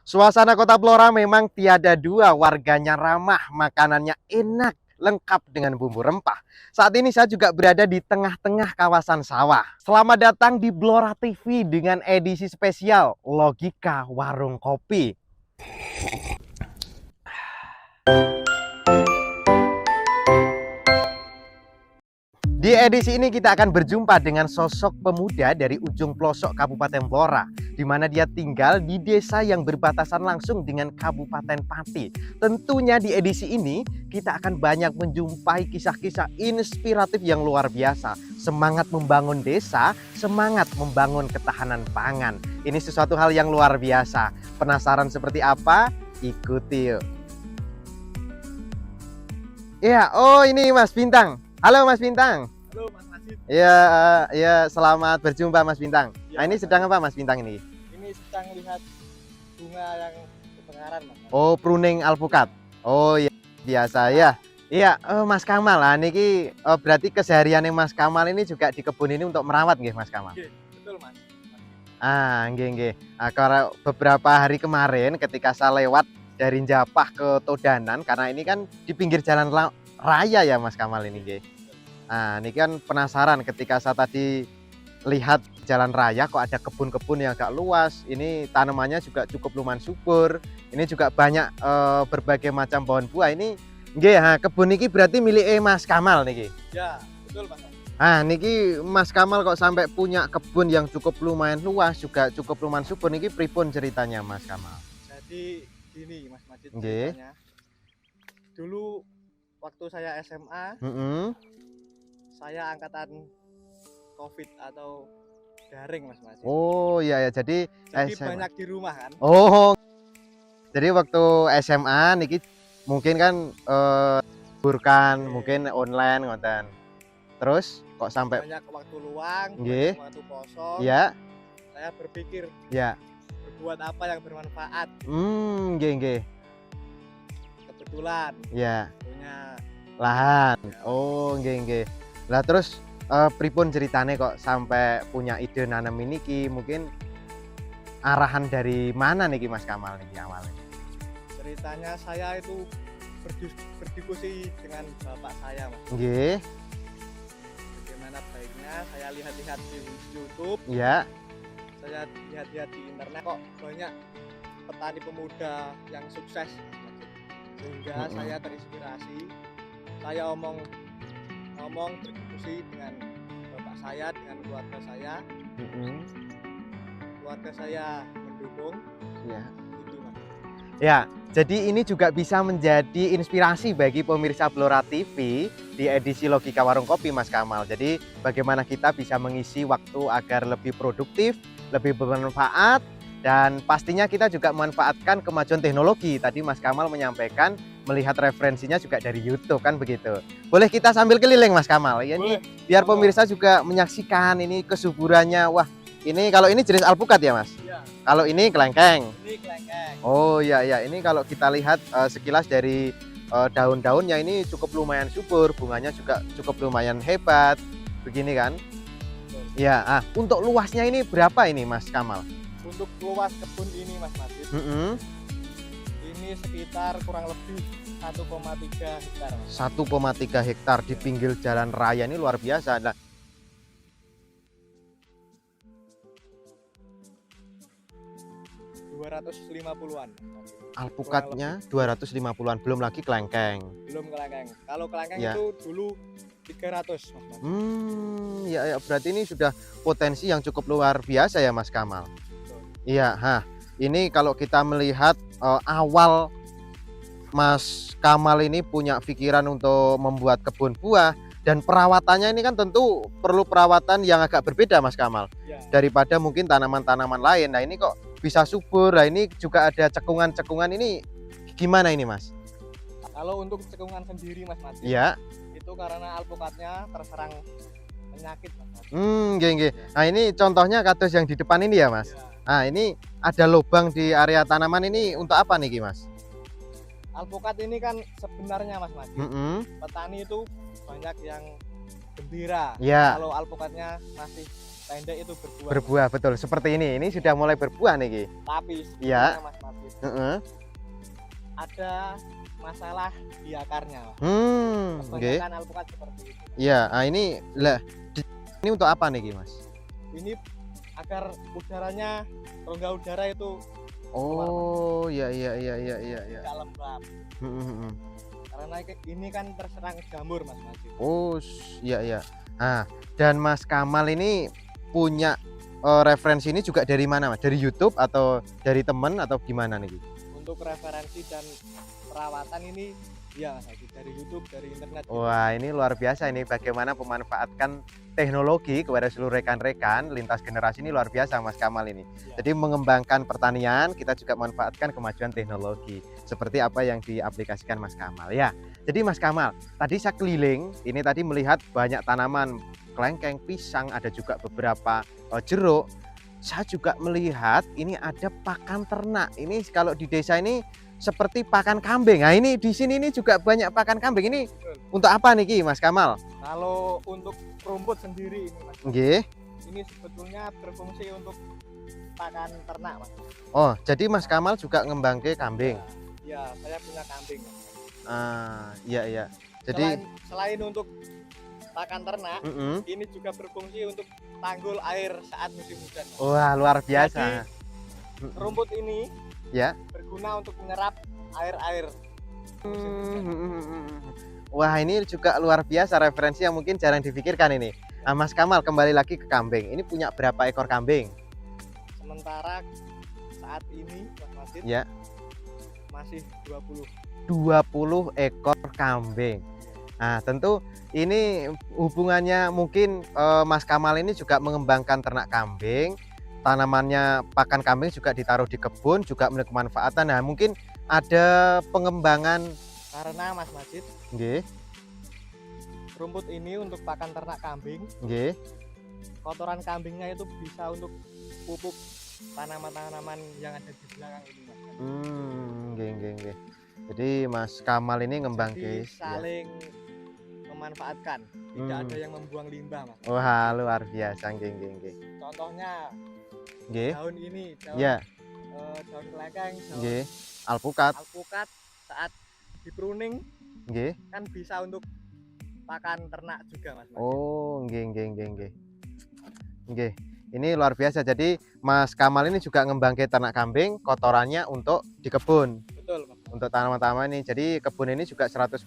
Suasana Kota Blora memang tiada dua, warganya ramah, makanannya enak, lengkap dengan bumbu rempah. Saat ini saya juga berada di tengah-tengah kawasan sawah. Selamat datang di Blora TV dengan edisi spesial Logika Warung Kopi. Di edisi ini kita akan berjumpa dengan sosok pemuda dari ujung pelosok Kabupaten Blora, di mana dia tinggal di desa yang berbatasan langsung dengan Kabupaten Pati. Tentunya di edisi ini kita akan banyak menjumpai kisah-kisah inspiratif yang luar biasa. Semangat membangun desa, semangat membangun ketahanan pangan. Ini sesuatu hal yang luar biasa. Penasaran seperti apa? Ikuti yuk. Ya, oh ini Mas Bintang. Halo Mas Bintang. Halo Mas Majid. Ya, selamat berjumpa Mas Bintang. Ya, Nah, ini Mas. sedang apa Mas Bintang ini? Ini sedang lihat bunga yang kebakaran, Mas. Oh, pruning alpukat. Oh iya, biasa ya. Iya, Mas Kamal. Nah, niki berarti kesehariannya Mas Kamal ini juga di kebun ini untuk merawat nggih Mas Kamal? Oke, betul, Mas. Nggih. Karena beberapa hari kemarin ketika saya lewat dari Japah ke Todanan, karena ini kan di pinggir jalan raya ya Mas Kamal ini nggih. Nah, ini kan penasaran ketika saya tadi lihat jalan raya kok ada kebun-kebun yang agak luas. Ini tanamannya juga cukup lumayan subur. Ini juga banyak berbagai macam pohon buah. Ini nggih, kebun niki berarti milik Mas Kamal niki. Ya, betul, Mas. Niki Mas Kamal kok sampai punya kebun yang cukup lumayan luas, juga cukup lumayan subur. Niki pripun ceritanya Mas Kamal? Jadi gini, Mas Majid, Nggih. ceritanya. Dulu waktu saya SMA, saya angkatan COVID atau daring, Mas Majid. Oh iya ya, jadi SMA. banyak di rumah kan. Oh, jadi waktu SMA niki mungkin kan liburkan, mungkin online ngoten. Terus kok sampai Banyak waktu luang, nggih. banyak waktu kosong. Ya, Saya berpikir ya. berbuat apa yang bermanfaat. Nggih. Kebetulan Ya, punya lahan. Oh, nggih. Lah terus pripun ceritane kok sampai punya ide nanam ini ki? Mungkin arahan dari mana niki Mas Kamal niki awalnya? ceritanya saya itu berdiskusi dengan bapak saya, Mas. Nggih. Bagaimana baiknya saya lihat-lihat di YouTube, Ya. saya lihat-lihat di internet kok banyak petani pemuda yang sukses, sehingga saya terinspirasi. Saya omong berdiskusi dengan bapak saya, dengan keluarga saya. Keluarga saya mendukung. Ya. Itu, Mas. Ya, jadi ini juga bisa menjadi inspirasi bagi pemirsa Blora TV di edisi Logika Warung Kopi Mas Kamal. Jadi bagaimana kita bisa mengisi waktu agar lebih produktif, lebih bermanfaat, dan pastinya kita juga memanfaatkan kemajuan teknologi. Tadi Mas Kamal menyampaikan melihat referensinya juga dari YouTube kan begitu. Boleh kita sambil keliling Mas Kamal? Ya, ini biar pemirsa juga menyaksikan ini kesuburannya. Wah, ini kalau ini jenis alpukat ya Mas? Iya, Kalau ini kelengkeng. ini kelengkeng. Oh iya, ini kalau kita lihat sekilas dari daun-daunnya ini cukup lumayan subur, bunganya juga cukup lumayan hebat, begini kan? Ya, untuk luasnya ini berapa ini Mas Kamal? Untuk luas kebun ini, Mas Majid, ini sekitar kurang lebih 1,3 hektar, Mas. 1,3 hektar di pinggir jalan raya ini luar biasa. Nah, 250-an. alpukatnya 250-an, belum lagi kelengkeng. Belum kelengkeng. Kalau kelengkeng Ya. itu dulu 300, Mas. Ya, berarti ini sudah potensi yang cukup luar biasa ya Mas Kamal. Iya, ini kalau kita melihat awal Mas Kamal ini punya pikiran untuk membuat kebun buah, dan perawatannya ini kan tentu perlu perawatan yang agak berbeda Mas Kamal Ya. daripada mungkin tanaman-tanaman lain. Nah, ini kok bisa subur. Nah, ini juga ada cekungan-cekungan, ini gimana ini Mas? Kalau untuk cekungan sendiri, Mas Majid, Iya. itu karena alpukatnya terserang penyakit, Mas Majid. Nggih. Nah, ini contohnya kados yang di depan ini ya Mas. Ya. Nah, ini ada lubang di area tanaman ini untuk apa nih Mas? Alpukat ini kan sebenarnya, Mas Majid, petani itu banyak yang gembira Ya. kalau alpukatnya masih pendek itu berbuah. Berbuah, betul. Seperti ini sudah mulai berbuah nih Ki. Tapi Ya. sebenarnya, Mas Majid, Heeh. ada masalah di akarnya. Nggih. Kebanyakan alpukat seperti itu. Iya, ini lah ini untuk apa nih, Mas? Ini agar udaranya, rongga udara itu Oh, iya iya iya iya iya iya. tidak lembab. Mhm. Karena ini kan terserang jamur Mas Majid. Oh, iya iya. Nah, dan Mas Kamal ini punya referensi ini juga dari mana, Mas? Dari YouTube atau dari temen atau gimana nih? Untuk referensi dan perawatan ini ya Mas Majid, dari YouTube, dari internet. Wah, ini luar biasa ini bagaimana memanfaatkan teknologi kepada seluruh rekan-rekan lintas generasi ini luar biasa Mas Kamal ini. Ya. Jadi mengembangkan pertanian, kita juga memanfaatkan kemajuan teknologi seperti apa yang diaplikasikan Mas Kamal ya. Jadi Mas Kamal, tadi saya keliling, ini tadi melihat banyak tanaman kelengkeng, pisang, ada juga beberapa jeruk. Saya juga melihat ini ada pakan ternak. Ini kalau di desa ini seperti pakan kambing. Nah, ini di sini ini juga banyak pakan kambing. Ini untuk apa nih Ki, Mas Kamal? Kalau untuk rumput sendiri ini Mas, Nggih. ini sebetulnya berfungsi untuk pakan ternak Mas. Oh, jadi Mas Kamal juga ngembangke kambing. Ya, saya punya kambing Mas. Ah, iya iya. Jadi selain untuk pakan ternak, mm-mm. ini juga berfungsi untuk tanggul air saat musim hujan Mas. Wah, luar biasa. Jadi, rumput ini ya berguna untuk menyerap air-air. Wah, ini juga luar biasa referensi yang mungkin jarang dipikirkan ini. Nah, Mas Kamal kembali lagi ke kambing. Ini punya berapa ekor kambing? Sementara saat ini Mas Majid Ya, masih 20. 20 ekor kambing. Nah, tentu ini hubungannya mungkin Mas Kamal ini juga mengembangkan ternak kambing. Tanamannya pakan kambing juga ditaruh di kebun, juga memiliki kemanfaatan. Nah, mungkin ada pengembangan Karena Mas Majid, nggih, rumput ini untuk pakan ternak kambing, nggih. kotoran kambingnya itu bisa untuk pupuk tanaman-tanaman yang ada di belakang ini Mas. Nggih, nggih, nggih. Jadi Mas Kamal ini ngembangke Jadi saling memanfaatkan, tidak ada yang membuang limbah Mas. Wah, luar biasa, nggih, nggih, nggih. Contohnya Nggih. daun ini, daun, Ya, daun kelengkeng, daun nggih. Alpukat, alpukat saat di pruning nggih. kan bisa untuk pakan ternak juga Mas. Oh, nggih, nggih, nggih, nggih. Nggih. Ini luar biasa. Jadi Mas Kamal ini juga ngembangke ternak kambing, kotorannya untuk di kebun, Betul Mas. untuk tanaman-tanaman ini. Jadi kebun ini juga 100%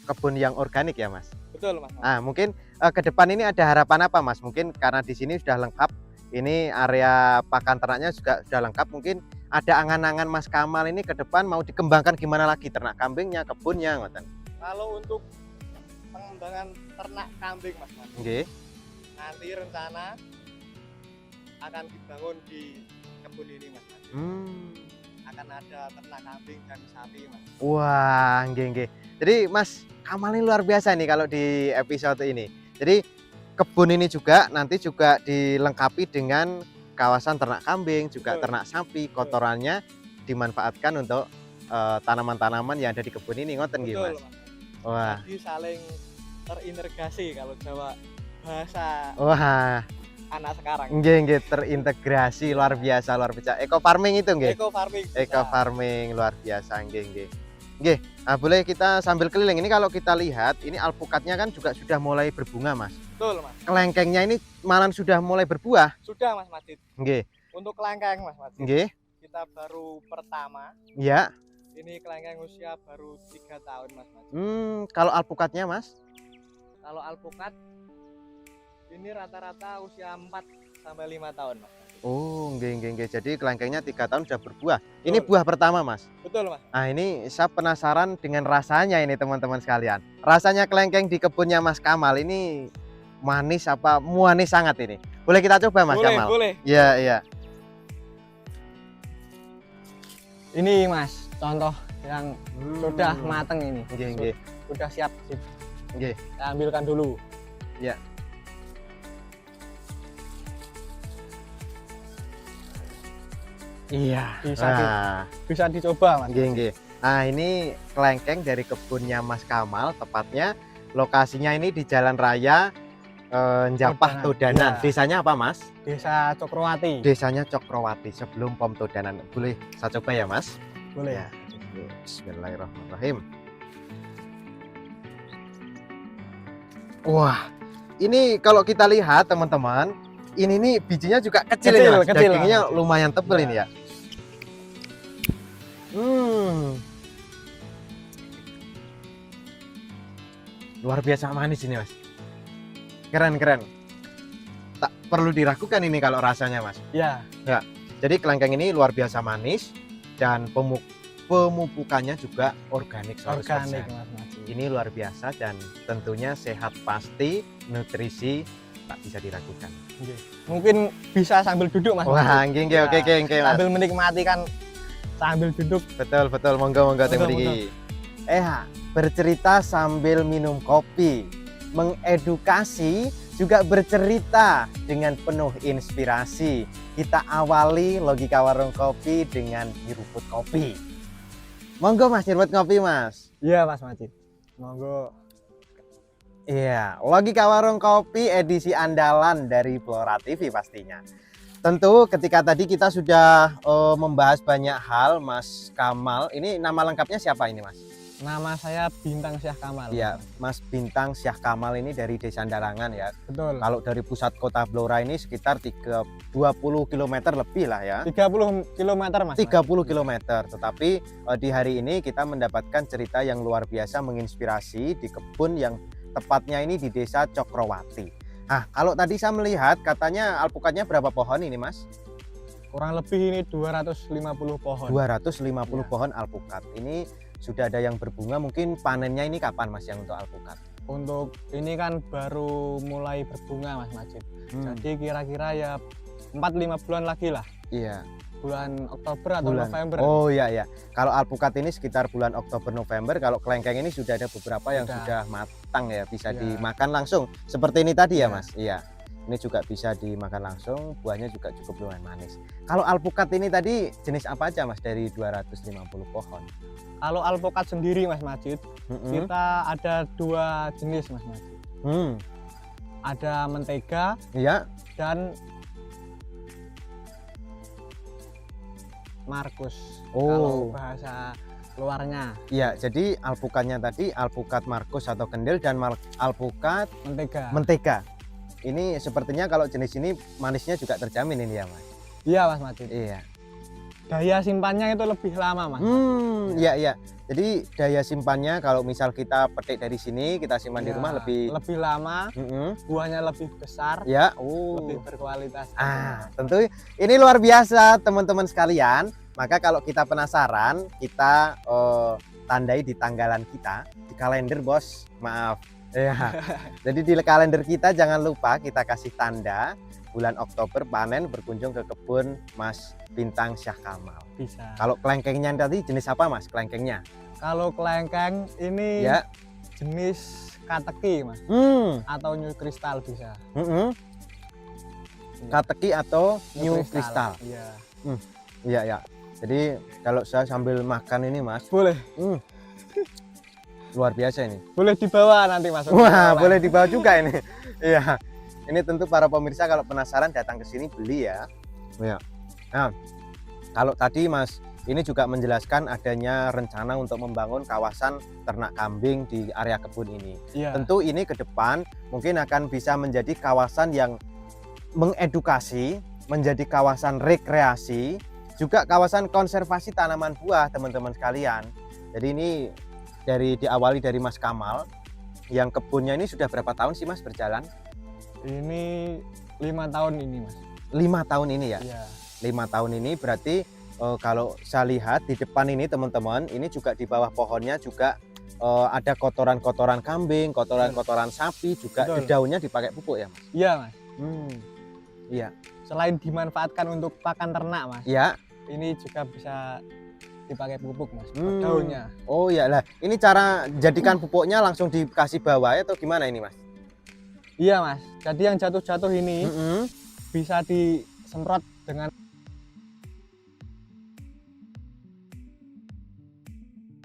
kebun yang organik ya, Mas. Betul Mas. Nah, mungkin ke depan ini ada harapan apa, Mas? Mungkin karena di sini sudah lengkap, ini area pakan ternaknya juga sudah lengkap. Mungkin ada angan-angan Mas Kamal ini ke depan mau dikembangkan gimana lagi ternak kambingnya, kebunnya, ngoten. Kalau untuk pengembangan ternak kambing Mas, Nggih. nanti rencana akan dibangun di kebun ini Mas. Akan ada ternak kambing dan sapi Mas. Wah, nggih, nggih. Jadi Mas Kamal ini luar biasa nih kalau di episode ini. Jadi kebun ini juga nanti juga dilengkapi dengan kawasan ternak kambing, juga Betul. ternak sapi, kotorannya dimanfaatkan untuk tanaman-tanaman yang ada di kebun ini, ngoten nggih, Betul Mas. Mas. Wah. Jadi saling terintegrasi kalau Jawa bahasa Wah, anak sekarang. nggih, nggih, terintegrasi luar biasa, luar biasa. Eco farming itu nggih. Eco farming. Eco farming luar biasa, nggih, nggih. Nggih, nah boleh kita sambil keliling. Ini kalau kita lihat, ini alpukatnya kan juga sudah mulai berbunga, Mas. Betul Mas. Kelengkengnya ini malah sudah mulai berbuah. Sudah Mas Majid. Nggih. Untuk kelengkeng Mas Majid. Nggih. Kita baru pertama. Ya. Ini kelengkeng usia baru 3 tahun Mas Majid. Kalau alpukatnya, Mas? Kalau alpukat ini rata-rata usia 4 sampai 5 tahun Mas. Oh, nggih, nggih, nggih. Jadi kelengkengnya 3 tahun sudah berbuah. Ini buah pertama, Mas. Betul Mas. Nah, ini saya penasaran dengan rasanya ini teman-teman sekalian. Rasanya kelengkeng di kebunnya Mas Kamal ini manis apa muanis sangat ini. Boleh kita coba Mas Boleh, Kamal? boleh. Iya, iya. Ini Mas, contoh yang sudah mateng ini. Nggih, nggih. Sudah siap. Nggih. Kita ambilkan dulu. Ya. Iya, Nah, bisa dicoba Mas. nggih, nggih. Nah, ini kelengkeng dari kebunnya Mas Kamal, tepatnya lokasinya ini di Jalan Raya Njapah Todanan. Ya. Desanya apa Mas? Desa Cokrowati. Desanya Cokrowati sebelum Pom Todanan. Boleh saya coba ya Mas? Boleh. Ya. Bismillahirrahmanirrahim. Wah, ini kalau kita lihat teman-teman, ini nih bijinya juga kecil ini Mas. Kecil, Dagingnya Mas. lumayan tebal Ya. ini ya. Luar biasa manis ini Mas. Keren. Tak perlu diragukan ini kalau rasanya Mas. Ya. Jadi kelengkeng ini luar biasa manis dan pemupukannya juga organik 100%. Organik Mas Majid. Ini luar biasa dan tentunya sehat pasti, nutrisi tak bisa diragukan. Mungkin bisa sambil duduk Mas. Wah, Majid. nggih oke Mas. Sambil menikmati kan sambil duduk. Betul, monggo teh mriki. Bercerita sambil minum kopi, mengedukasi juga bercerita dengan penuh inspirasi. Kita awali Logika Warung Kopi dengan nyeruput kopi. Monggo Mas, nyeruput kopi Mas. Iya Mas Majid. Monggo. Iya, Logika Warung Kopi edisi andalan dari Flora TV pastinya. Tentu ketika tadi kita sudah membahas banyak hal Mas Kamal. Ini nama lengkapnya siapa ini Mas? Nama saya Bintang Syah Kamal. Iya, Mas Bintang Syah Kamal ini dari Desa Andalangan ya. Betul. Kalau dari pusat kota Blora ini sekitar 20 km lebih lah ya. 30 km Mas. 30 km. Tetapi di hari ini kita mendapatkan cerita yang luar biasa menginspirasi di kebun yang tepatnya ini di Desa Cokrowati. Nah, kalau tadi saya melihat katanya alpukatnya berapa pohon ini Mas? Kurang lebih ini 250 pohon. 250 Ya. pohon alpukat. Ini sudah ada yang berbunga, mungkin panennya ini kapan Mas yang untuk alpukat? Untuk ini kan baru mulai berbunga Mas Majid. Jadi kira-kira ya 4-5 bulan lagi lah. Iya. Bulan Oktober atau November. Oh iya. Kalau alpukat ini sekitar bulan Oktober November. Kalau kelengkeng ini sudah ada beberapa yang sudah matang ya, bisa dimakan langsung. Seperti ini tadi ya Mas. Iya. Ini juga bisa dimakan langsung, buahnya juga cukup lumayan manis. Kalau alpukat ini tadi jenis apa aja Mas dari 250 pohon? Kalau alpukat sendiri Mas Majid, kita ada 2 jenis Mas Majid. Ada mentega, iya, dan Markus. Oh. Kalau bahasa luarnya. Iya, jadi alpukatnya tadi alpukat Markus atau kendil dan alpukat mentega. Ini sepertinya kalau jenis ini manisnya juga terjamin ini ya Mas? Iya Mas Majid. Iya. Daya simpannya itu lebih lama Mas. Iya. Jadi daya simpannya kalau misal kita petik dari sini kita simpan di rumah lebih lama, buahnya lebih besar, ya, lebih berkualitas. Tentu ini luar biasa teman-teman sekalian. Maka kalau kita penasaran, kita tandai di tanggalan kita di kalender bos, maaf. Ya. Jadi di kalender kita jangan lupa kita kasih tanda bulan Oktober panen berkunjung ke kebun Mas Bintang Syah Kamal. Bisa. Kalau kelengkengnya tadi jenis apa Mas kelengkengnya? Kalau kelengkeng ini ya, jenis kateki Mas, atau new crystal bisa. Kateki atau new crystal. Iya. Iya. Jadi kalau saya sambil makan ini Mas, boleh. Luar biasa ini. Boleh dibawa nanti Mas. Wah, boleh dibawa juga ini. Iya. Ini tentu para pemirsa kalau penasaran datang ke sini beli ya. Iya. Nah, kalau tadi Mas ini juga menjelaskan adanya rencana untuk membangun kawasan ternak kambing di area kebun ini. Iya. Tentu ini ke depan mungkin akan bisa menjadi kawasan yang mengedukasi, menjadi kawasan rekreasi, juga kawasan konservasi tanaman buah teman-teman sekalian. Jadi ini diawali dari Mas Kamal yang kebunnya ini sudah berapa tahun sih Mas berjalan? Ini 5 tahun ini Mas. 5 tahun ini ya? Iya. 5 tahun ini berarti kalau saya lihat di depan ini teman-teman, ini juga di bawah pohonnya juga ada kotoran-kotoran kambing, kotoran-kotoran sapi juga. Di daunnya dipakai pupuk ya Mas? Iya Mas. Iya. Selain dimanfaatkan untuk pakan ternak Mas. Iya. Ini juga bisa dipakai pupuk Mas, daunnya. Oh iya lah, ini cara jadikan pupuknya langsung dikasih bawah atau gimana ini Mas? Iya Mas, jadi yang jatuh-jatuh ini bisa disemprot dengan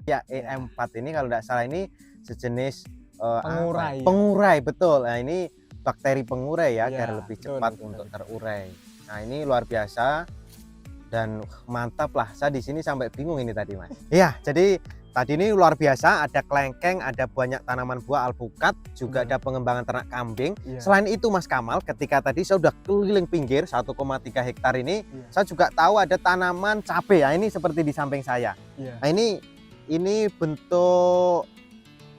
ya EM4 ini kalau tidak salah ini sejenis pengurai. Pengurai betul. Nah ini bakteri pengurai ya, Iya, agar lebih betul, cepat betul. untuk terurai. Nah, ini luar biasa dan mantap lah. Saya di sini sampai bingung ini tadi, Mas. Iya, jadi tadi ini luar biasa, ada kelengkeng, ada banyak tanaman buah alpukat, juga Betul. ada pengembangan ternak kambing. Iya. Selain itu Mas Kamal, ketika tadi saya udah keliling pinggir 1,3 hektar ini, Iya. saya juga tahu ada tanaman cabai ya, ini seperti di samping saya. Iya. Nah, ini bentuk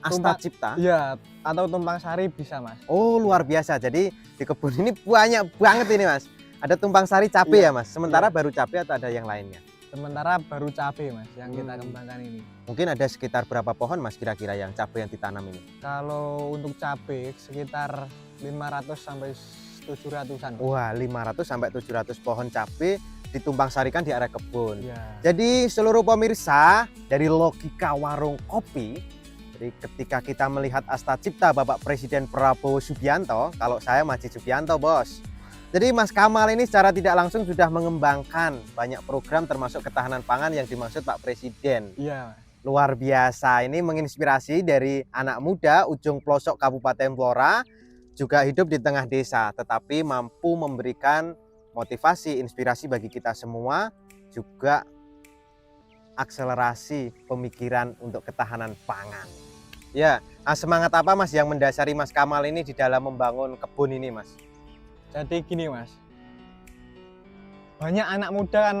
asta Tumpang- cipta. Iya, atau tumpang sari bisa, Mas. Oh, luar biasa. Jadi di kebun ini banyak banget ini, Mas. Ada tumpang sari cabai Iya. ya, Mas. Sementara Iya. baru cabai atau ada yang lainnya? Sementara baru cabai, Mas, yang kita Hmm. kembangkan ini. Mungkin ada sekitar berapa pohon, Mas, kira-kira yang cabai yang ditanam ini? Kalau untuk cabai sekitar 500 sampai 700-an. Wah, 500 sampai 700 pohon cabai ditumpang sarikan di area kebun. Iya. Jadi seluruh pemirsa dari Logika Warung Kopi, jadi ketika kita melihat asta cipta Bapak Presiden Prabowo Subianto, kalau saya Maji Subianto, Bos. Jadi Mas Kamal ini secara tidak langsung sudah mengembangkan banyak program termasuk ketahanan pangan yang dimaksud Pak Presiden. Iya, Mas. Luar biasa, ini menginspirasi dari anak muda ujung pelosok Kabupaten Blora, juga hidup di tengah desa, tetapi mampu memberikan motivasi, inspirasi bagi kita semua, juga akselerasi pemikiran untuk ketahanan pangan. Ya, semangat apa Mas yang mendasari Mas Kamal ini di dalam membangun kebun ini, Mas? Jadi gini, Mas. Banyak anak muda kan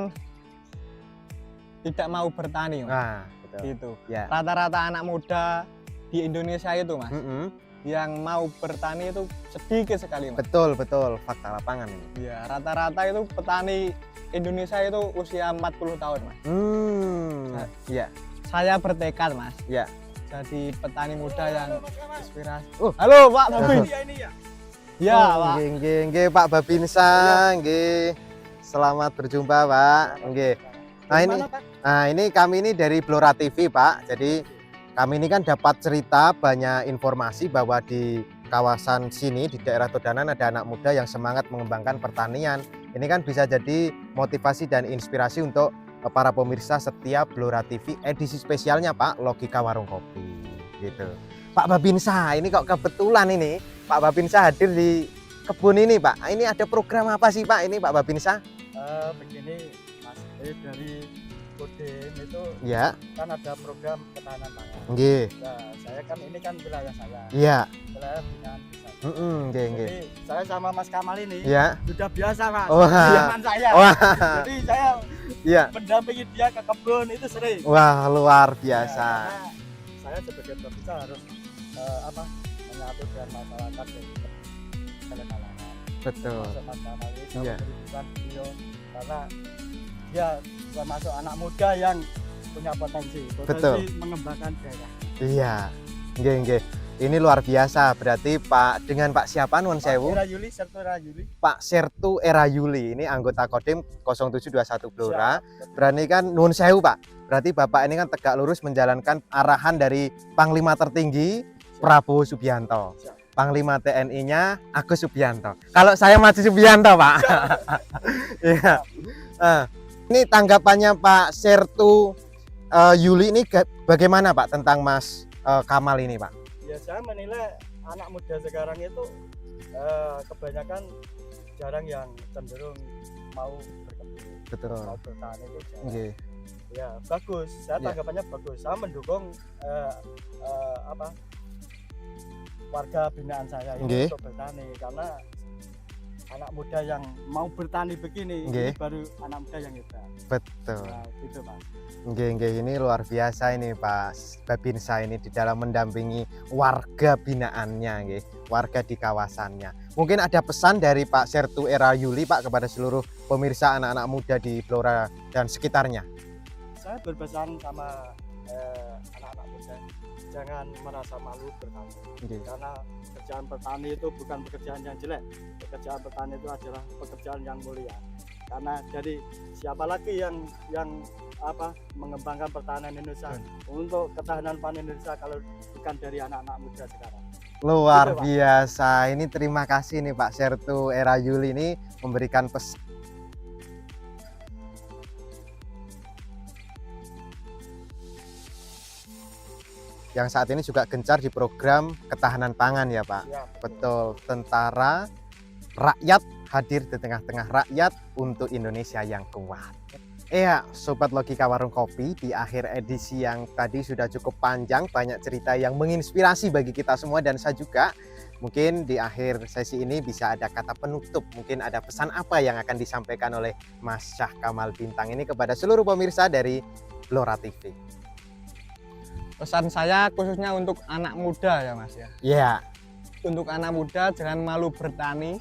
tidak mau bertani, Mas. Nah, betul. Gitu. Ya. Rata-rata anak muda di Indonesia itu, Mas, yang mau bertani itu sedikit sekali, Mas. Betul, fakta lapangan ini. Ya, rata-rata itu petani Indonesia itu usia 40 tahun, Mas. Ya, Saya bertekad, Mas. ya. Jadi petani muda yang inspirasi. Oh. Halo, Pak Bobi. Ya, Pak. Nggih, Pak Babinsa, nggih. Selamat berjumpa, Pak. Nggih. Nah, ini kami ini dari Blora TV, Pak. Jadi kami ini kan dapat cerita banyak informasi bahwa di kawasan sini di daerah Todanan ada anak muda yang semangat mengembangkan pertanian. Ini kan bisa jadi motivasi dan inspirasi untuk para pemirsa setiap Blora TV edisi spesialnya, Pak, Logika Warung Kopi. Gitu. Pak Babinsa, ini kok kebetulan ini Pak Babinsa hadir di kebun ini, Pak. Ini ada program apa sih, Pak? Ini Pak Babinsa? Begini, Mas, dari Kodim itu Ya, kan ada program ketahanan pangan. nggih. Nah, saya kan ini kan wilayah saya, Iya. wilayah binaan desa. Nggih. Jadi saya sama Mas Kamal ini Ya. sudah biasa, Mas. Wah. Teman saya. Wah. Jadi saya Iya. mendampingi dia ke kebun itu sering. Wah, luar Ya, biasa. karena saya sebagai pemirsa harus menyatu dengan masyarakat dan kalangan. Betul. Masuk Mas Kamal ini saya Iya. memberikan beliau karena dia termasuk anak muda yang punya potensi Betul. mengembangkan daerah. Iya. Nggih. Ini luar biasa. Berarti Pak dengan Pak siapa nuwun sewu? Era Yuli, Sertu Era Yuli. Pak Sertu Era Yuli. Ini anggota Kodim 0721 Blora. Siap. Berarti kan nuwun sewu, Pak. Berarti Bapak ini kan tegak lurus menjalankan arahan dari Panglima tertinggi Prabowo Subianto. Siap. Panglima TNI-nya Agus Subianto. Kalau saya Maji Subianto, Pak. Iya. Ini tanggapannya Pak Sertu Yuli ini bagaimana, Pak, tentang Mas Kamal ini, Pak? Ya, saya menilai anak muda sekarang itu kebanyakan jarang yang cenderung mau berkebun, Betul. mau bertani itu jarang. Nggih. Ya, bagus. Saya Iya. tanggapannya bagus. Saya mendukung warga binaan saya ini Nggih. untuk bertani karena anak muda yang mau bertani begini Nggih. ini baru anak muda yang hebat. Betul. Nah, gitu, Mas. Nggih, ini luar biasa ini Pak Babinsa ini di dalam mendampingi warga binaannya, nggih, warga di kawasannya. Mungkin ada pesan dari Pak Sertu Era Yuli, Pak, kepada seluruh pemirsa anak-anak muda di Blora dan sekitarnya. Saya berpesan sama anak-anak muda, jangan merasa malu bertani. Nggih. Karena pekerjaan petani itu bukan pekerjaan yang jelek. Pekerjaan petani itu adalah pekerjaan yang mulia. Karena jadi siapa lagi yang mengembangkan pertanian Indonesia untuk ketahanan pangan Indonesia kalau bukan dari anak-anak muda sekarang. Luar Gitu, Pak. biasa. Ini terima kasih nih Pak Sertu Era Yuli ini memberikan pesan. yang saat ini juga gencar di program ketahanan pangan ya Pak. Siap. Betul, tentara rakyat hadir di tengah-tengah rakyat untuk Indonesia yang kuat. Iya, Sobat Logika Warung Kopi, di akhir edisi yang tadi sudah cukup panjang, banyak cerita yang menginspirasi bagi kita semua dan saya juga. Mungkin di akhir sesi ini bisa ada kata penutup, mungkin ada pesan apa yang akan disampaikan oleh Mas Syah Kamal Bintang ini kepada seluruh pemirsa dari Blora TV. Pesan saya khususnya untuk anak muda ya Mas ya. Iya. Untuk anak muda jangan malu bertani.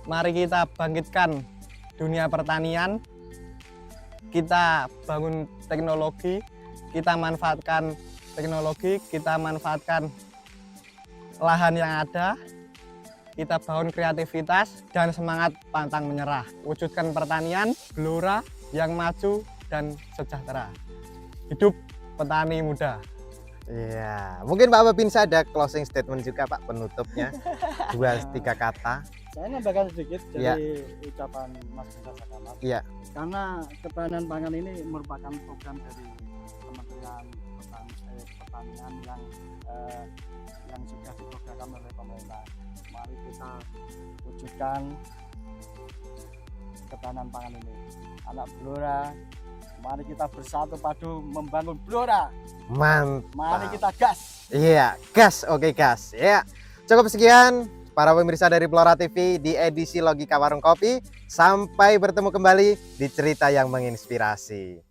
Mari kita bangkitkan dunia pertanian. Kita bangun teknologi, kita manfaatkan teknologi, kita manfaatkan lahan yang ada, kita bangun kreativitas dan semangat pantang menyerah. Wujudkan pertanian Blora yang maju dan sejahtera. Hidup petani muda. Iya, mungkin Pak Babinsa ada closing statement juga Pak, penutupnya 2-3 kata. Saya nambahkan sedikit Iya. dari ucapan Mas Syah Kamal. Iya. Karena ketahanan pangan ini merupakan program dari Kementerian Pertanian yang sudah diprogramkan oleh pemerintah. Mari kita wujudkan ketahanan pangan ini. Anak Blora, mari kita bersatu padu membangun Blora. Mantap. Mari kita gas. Iya, gas, oke gas. Ya, cukup sekian para pemirsa dari Blora TV di edisi Logika Warung Kopi. Sampai bertemu kembali di cerita yang menginspirasi.